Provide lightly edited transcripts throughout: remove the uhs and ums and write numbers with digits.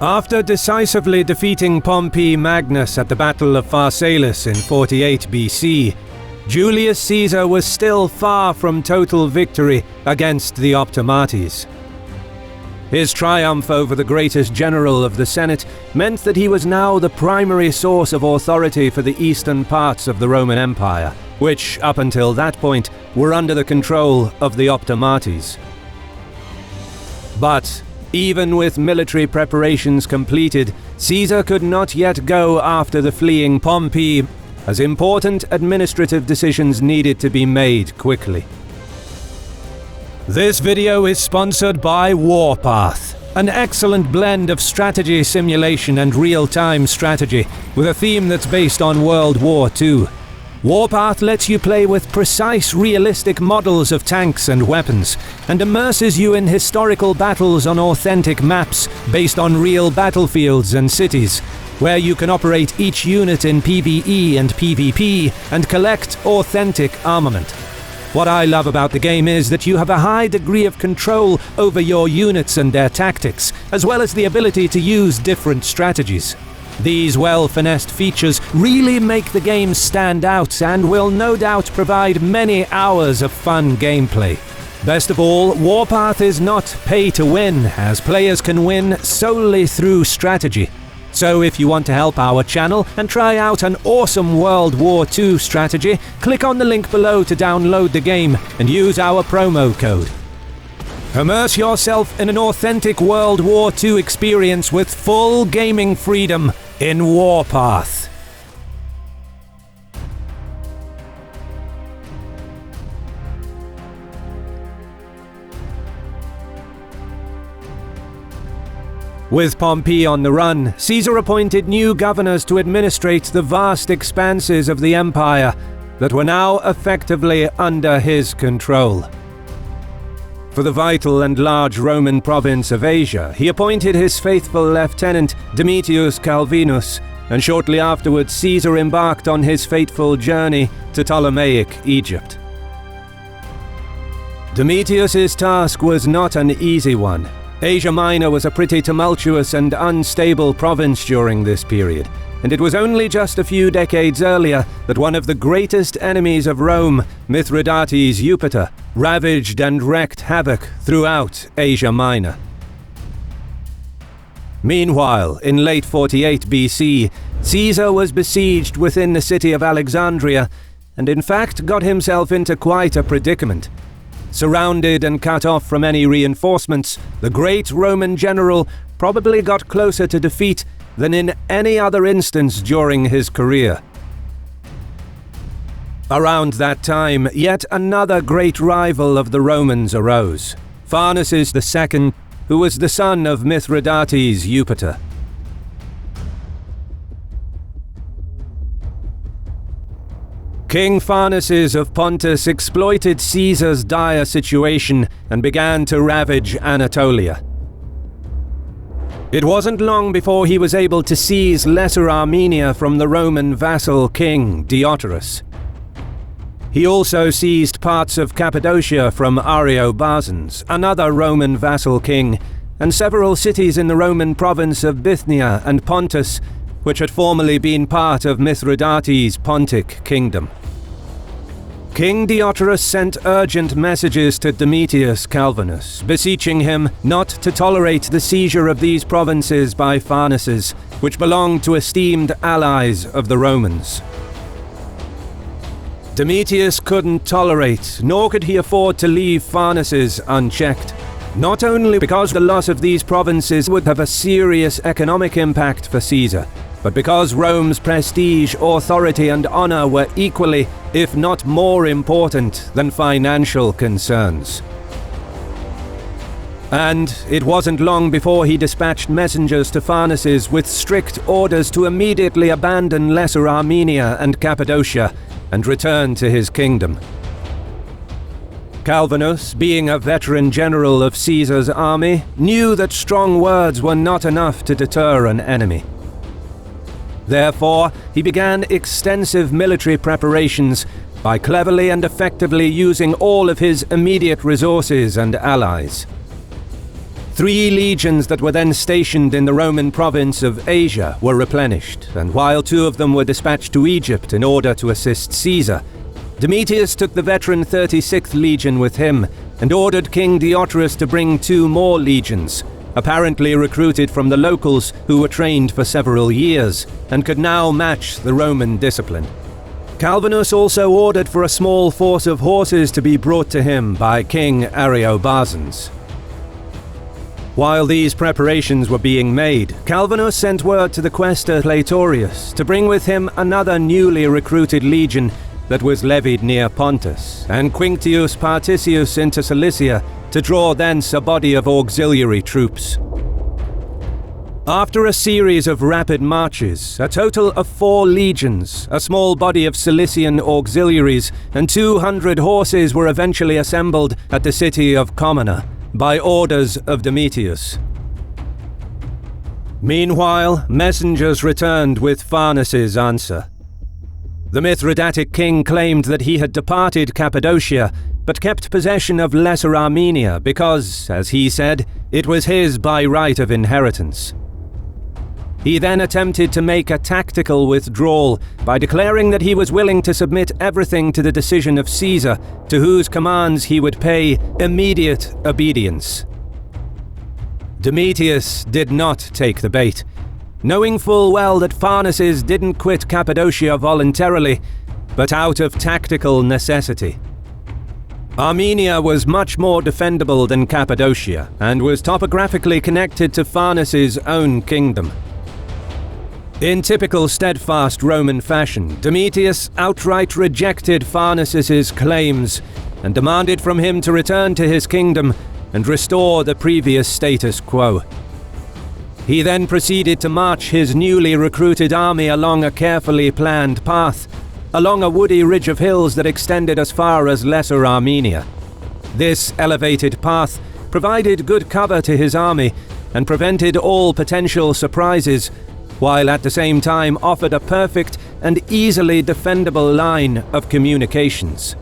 After decisively defeating Pompey Magnus at the Battle of Pharsalus in 48 BC, Julius Caesar was still far from total victory against the Optimates. His triumph over the greatest general of the Senate meant that he was now the primary source of authority for the eastern parts of the Roman Empire, which, up until that point, were under the control of the Optimates. But even with military preparations completed, Caesar could not yet go after the fleeing Pompey, as important administrative decisions needed to be made quickly. This video is sponsored by Warpath, an excellent blend of strategy simulation and real-time strategy, with a theme that's based on World War II. Warpath lets you play with precise, realistic models of tanks and weapons, and immerses you in historical battles on authentic maps based on real battlefields and cities, where you can operate each unit in PvE and PvP and collect authentic armament. What I love about the game is that you have a high degree of control over your units and their tactics, as well as the ability to use different strategies. These well-finessed features really make the game stand out and will no doubt provide many hours of fun gameplay. Best of all, Warpath is not pay to win, as players can win solely through strategy. So if you want to help our channel and try out an awesome World War II strategy, click on the link below to download the game and use our promo code. Immerse yourself in an authentic World War II experience with full gaming freedom in Warpath. With Pompey on the run, Caesar appointed new governors to administrate the vast expanses of the empire that were now effectively under his control. For the vital and large Roman province of Asia, he appointed his faithful lieutenant Domitius Calvinus, and shortly afterwards Caesar embarked on his fateful journey to Ptolemaic Egypt. Domitius's task was not an easy one. Asia Minor was a pretty tumultuous and unstable province during this period, and it was only just a few decades earlier that one of the greatest enemies of Rome, Mithridates Eupator, ravaged and wreaked havoc throughout Asia Minor. Meanwhile, in late 48 BC, Caesar was besieged within the city of Alexandria, and in fact got himself into quite a predicament. Surrounded and cut off from any reinforcements, the great Roman general probably got closer to defeat than in any other instance during his career. Around that time, yet another great rival of the Romans arose, Pharnaces II, who was the son of Mithridates Eupator. King Pharnaces of Pontus exploited Caesar's dire situation and began to ravage Anatolia. It wasn't long before he was able to seize Lesser Armenia from the Roman vassal king Diodorus. He also seized parts of Cappadocia from Ariobarzanes, another Roman vassal king, and several cities in the Roman province of Bithynia and Pontus, which had formerly been part of Mithridates' Pontic kingdom. King Diodorus sent urgent messages to Domitius Calvinus, beseeching him not to tolerate the seizure of these provinces by Pharnaces, which belonged to esteemed allies of the Romans. Domitius couldn't tolerate, nor could he afford to leave Pharnaces unchecked. Not only because the loss of these provinces would have a serious economic impact for Caesar, but because Rome's prestige, authority, and honor were equally, if not more important than financial concerns. And it wasn't long before he dispatched messengers to Pharnaces with strict orders to immediately abandon Lesser Armenia and Cappadocia and return to his kingdom. Calvinus, being a veteran general of Caesar's army, knew that strong words were not enough to deter an enemy. Therefore, he began extensive military preparations by cleverly and effectively using all of his immediate resources and allies. 3 legions that were then stationed in the Roman province of Asia were replenished, and while 2 of them were dispatched to Egypt in order to assist Caesar, Domitius took the veteran 36th Legion with him and ordered King Deiotarus to bring 2 more legions, apparently recruited from the locals who were trained for several years and could now match the Roman discipline. Calvinus also ordered for a small force of horses to be brought to him by King Ariobarzanes. While these preparations were being made, Calvinus sent word to the quaestor Praetorius to bring with him another newly recruited legion that was levied near Pontus, and Quinctius Particius into Cilicia to draw thence a body of auxiliary troops. After a series of rapid marches, a total of 4 legions, a small body of Cilician auxiliaries, and 200 horses were eventually assembled at the city of Comana, by orders of Domitius. Meanwhile, messengers returned with Farnes's answer. The Mithridatic king claimed that he had departed Cappadocia, but kept possession of Lesser Armenia because, as he said, it was his by right of inheritance. He then attempted to make a tactical withdrawal by declaring that he was willing to submit everything to the decision of Caesar, to whose commands he would pay immediate obedience. Domitius did not take the bait, knowing full well that Farnes didn't quit Cappadocia voluntarily, but out of tactical necessity. Armenia was much more defendable than Cappadocia, and was topographically connected to Farnes' own kingdom. In typical steadfast Roman fashion, Domitius outright rejected Farnes' claims and demanded from him to return to his kingdom and restore the previous status quo. He then proceeded to march his newly recruited army along a carefully planned path, along a woody ridge of hills that extended as far as Lesser Armenia. This elevated path provided good cover to his army and prevented all potential surprises, while at the same time offered a perfect and easily defendable line of communications.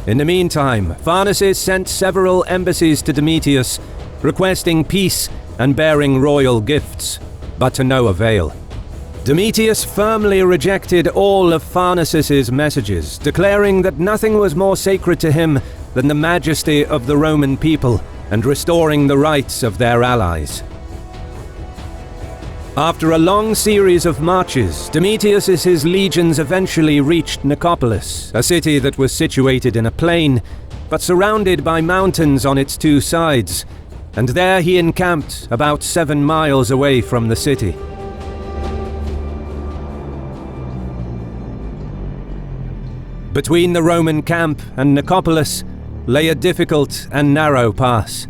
In the meantime, Farnes sent several embassies to Domitius, requesting peace and bearing royal gifts, but to no avail. Domitius firmly rejected all of Farnes' messages, declaring that nothing was more sacred to him than the majesty of the Roman people and restoring the rights of their allies. After a long series of marches, Domitius' legions eventually reached Nicopolis, a city that was situated in a plain, but surrounded by mountains on its 2 sides, and there he encamped about 7 miles away from the city. Between the Roman camp and Nicopolis lay a difficult and narrow pass.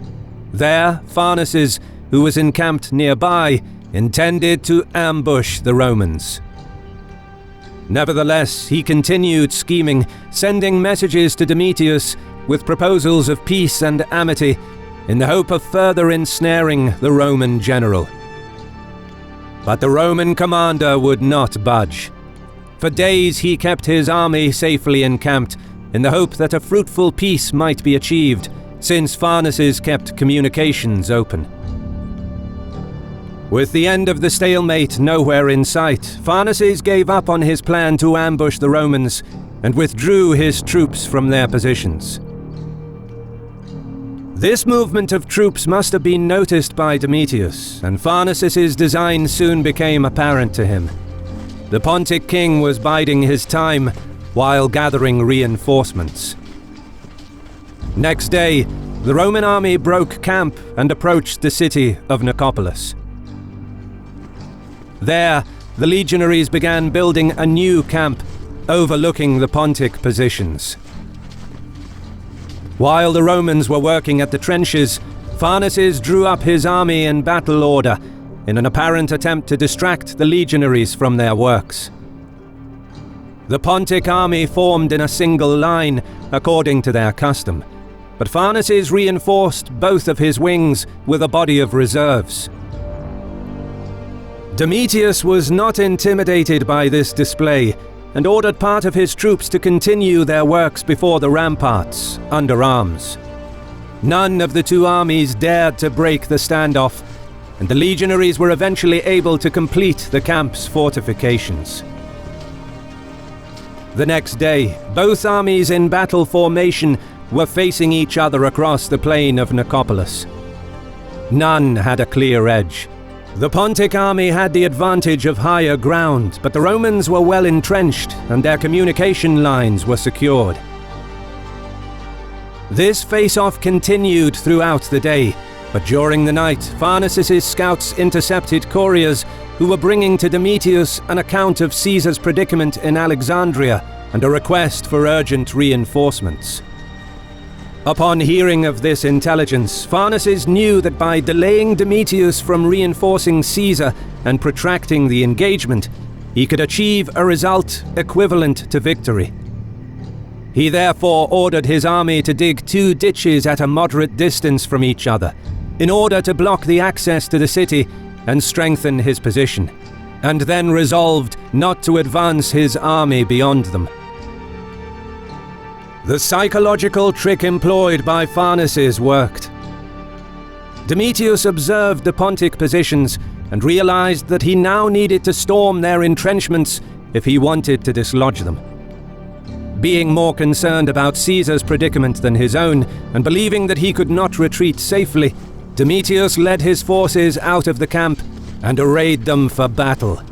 There, Farnes, who was encamped nearby, intended to ambush the Romans. Nevertheless, he continued scheming, sending messages to Domitius with proposals of peace and amity, in the hope of further ensnaring the Roman general. But the Roman commander would not budge. For days he kept his army safely encamped, in the hope that a fruitful peace might be achieved, since Farnes kept communications open. With the end of the stalemate nowhere in sight, Farnes gave up on his plan to ambush the Romans and withdrew his troops from their positions. This movement of troops must have been noticed by Domitius, and Farnes' design soon became apparent to him. The Pontic king was biding his time while gathering reinforcements. Next day, the Roman army broke camp and approached the city of Nicopolis. There, the legionaries began building a new camp overlooking the Pontic positions. While the Romans were working at the trenches, Farnes drew up his army in battle order in an apparent attempt to distract the legionaries from their works. The Pontic army formed in a single line according to their custom, but Farnes reinforced both of his wings with a body of reserves. Domitius was not intimidated by this display and ordered part of his troops to continue their works before the ramparts, under arms. None of the two armies dared to break the standoff, and the legionaries were eventually able to complete the camp's fortifications. The next day, both armies in battle formation were facing each other across the plain of Nicopolis. None had a clear edge. The Pontic army had the advantage of higher ground, but the Romans were well entrenched and their communication lines were secured. This face-off continued throughout the day, but during the night, Pharnaces' scouts intercepted couriers who were bringing to Domitius an account of Caesar's predicament in Alexandria and a request for urgent reinforcements. Upon hearing of this intelligence, Pharnaces knew that by delaying Domitius from reinforcing Caesar and protracting the engagement, he could achieve a result equivalent to victory. He therefore ordered his army to dig 2 ditches at a moderate distance from each other, in order to block the access to the city and strengthen his position, and then resolved not to advance his army beyond them. The psychological trick employed by Pharnaces worked. Domitius observed the Pontic positions and realized that he now needed to storm their entrenchments if he wanted to dislodge them. Being more concerned about Caesar's predicament than his own, and believing that he could not retreat safely, Domitius led his forces out of the camp and arrayed them for battle.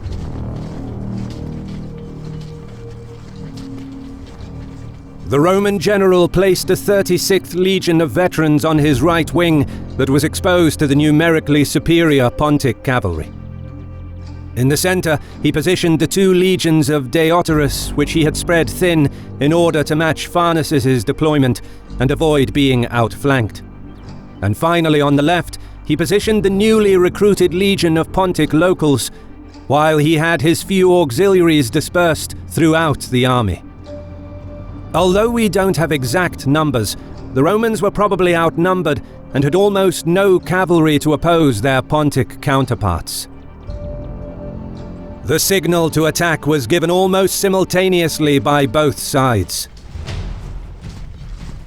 The Roman general placed a 36th legion of veterans on his right wing that was exposed to the numerically superior Pontic cavalry. In the center, he positioned the 2 legions of Deiotarus, which he had spread thin in order to match Pharnaces' deployment and avoid being outflanked. And finally, on the left, he positioned the newly recruited legion of Pontic locals, while he had his few auxiliaries dispersed throughout the army. Although we don't have exact numbers, the Romans were probably outnumbered and had almost no cavalry to oppose their Pontic counterparts. The signal to attack was given almost simultaneously by both sides.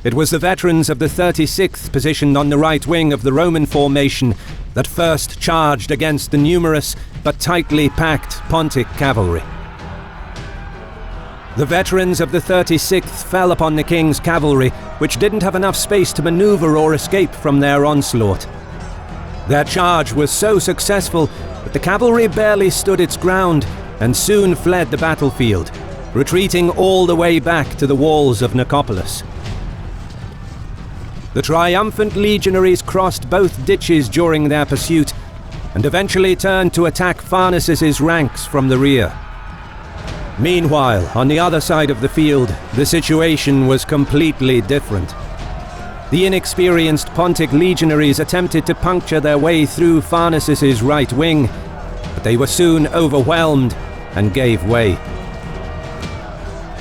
It was the veterans of the 36th positioned on the right wing of the Roman formation that first charged against the numerous but tightly packed Pontic cavalry. The veterans of the 36th fell upon the king's cavalry, which didn't have enough space to maneuver or escape from their onslaught. Their charge was so successful that the cavalry barely stood its ground and soon fled the battlefield, retreating all the way back to the walls of Nicopolis. The triumphant legionaries crossed both ditches during their pursuit and eventually turned to attack Pharnaces' ranks from the rear. Meanwhile, on the other side of the field, the situation was completely different. The inexperienced Pontic legionaries attempted to puncture their way through Pharnaces' right wing, but they were soon overwhelmed and gave way.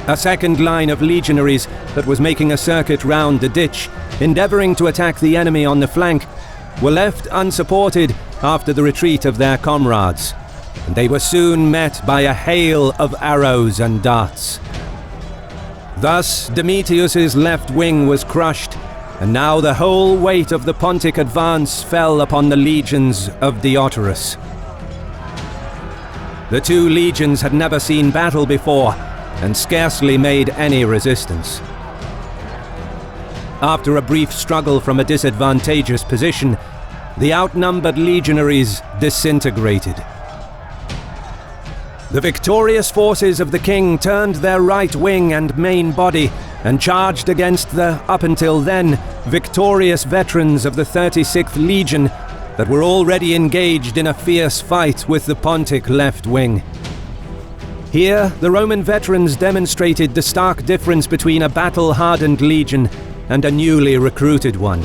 A second line of legionaries that was making a circuit round the ditch, endeavoring to attack the enemy on the flank, were left unsupported after the retreat of their comrades, and they were soon met by a hail of arrows and darts. Thus, Domitius's left wing was crushed, and now the whole weight of the Pontic advance fell upon the legions of Deiotarus. The 2 legions had never seen battle before, and scarcely made any resistance. After a brief struggle from a disadvantageous position, the outnumbered legionaries disintegrated. The victorious forces of the king turned their right wing and main body and charged against the, up until then, victorious veterans of the 36th Legion that were already engaged in a fierce fight with the Pontic left wing. Here, the Roman veterans demonstrated the stark difference between a battle-hardened legion and a newly recruited one.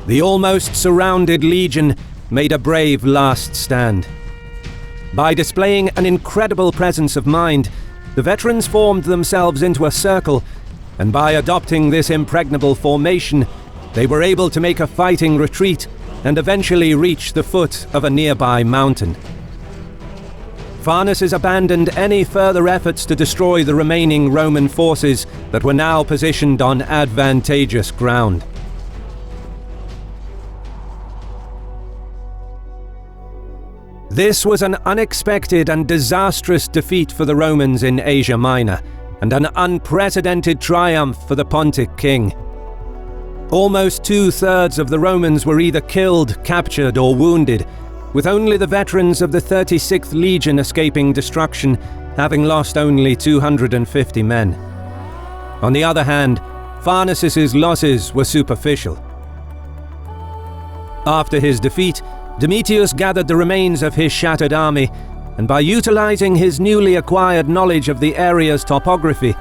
The almost surrounded legion made a brave last stand. By displaying an incredible presence of mind, the veterans formed themselves into a circle, and by adopting this impregnable formation, they were able to make a fighting retreat and eventually reach the foot of a nearby mountain. Pharnaces abandoned any further efforts to destroy the remaining Roman forces that were now positioned on advantageous ground. This was an unexpected and disastrous defeat for the Romans in Asia Minor, and an unprecedented triumph for the Pontic king. Almost 2/3 of the Romans were either killed, captured, or wounded, with only the veterans of the 36th Legion escaping destruction, having lost only 250 men. On the other hand, Pharnaces' losses were superficial. After his defeat, Domitius gathered the remains of his shattered army, and by utilizing his newly acquired knowledge of the area's topography,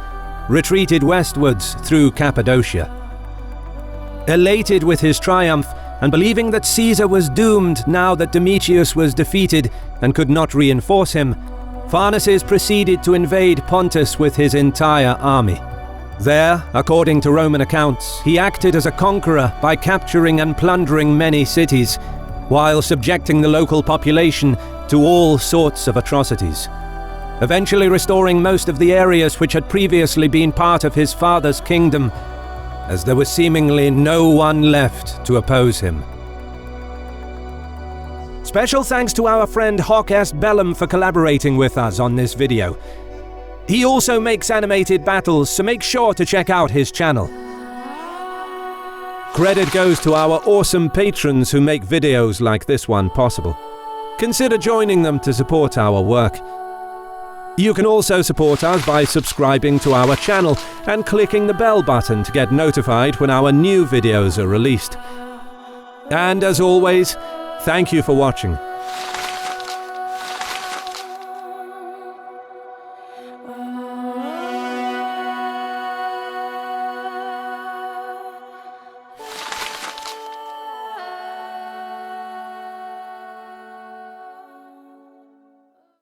retreated westwards through Cappadocia. Elated with his triumph, and believing that Caesar was doomed now that Domitius was defeated and could not reinforce him, Pharnaces proceeded to invade Pontus with his entire army. There, according to Roman accounts, he acted as a conqueror by capturing and plundering many cities, while subjecting the local population to all sorts of atrocities, eventually restoring most of the areas which had previously been part of his father's kingdom, as there was seemingly no one left to oppose him. Special thanks to our friend Hoc Est Bellum for collaborating with us on this video. He also makes animated battles, so make sure to check out his channel. Credit goes to our awesome patrons who make videos like this one possible. Consider joining them to support our work. You can also support us by subscribing to our channel and clicking the bell button to get notified when our new videos are released. And as always, thank you for watching.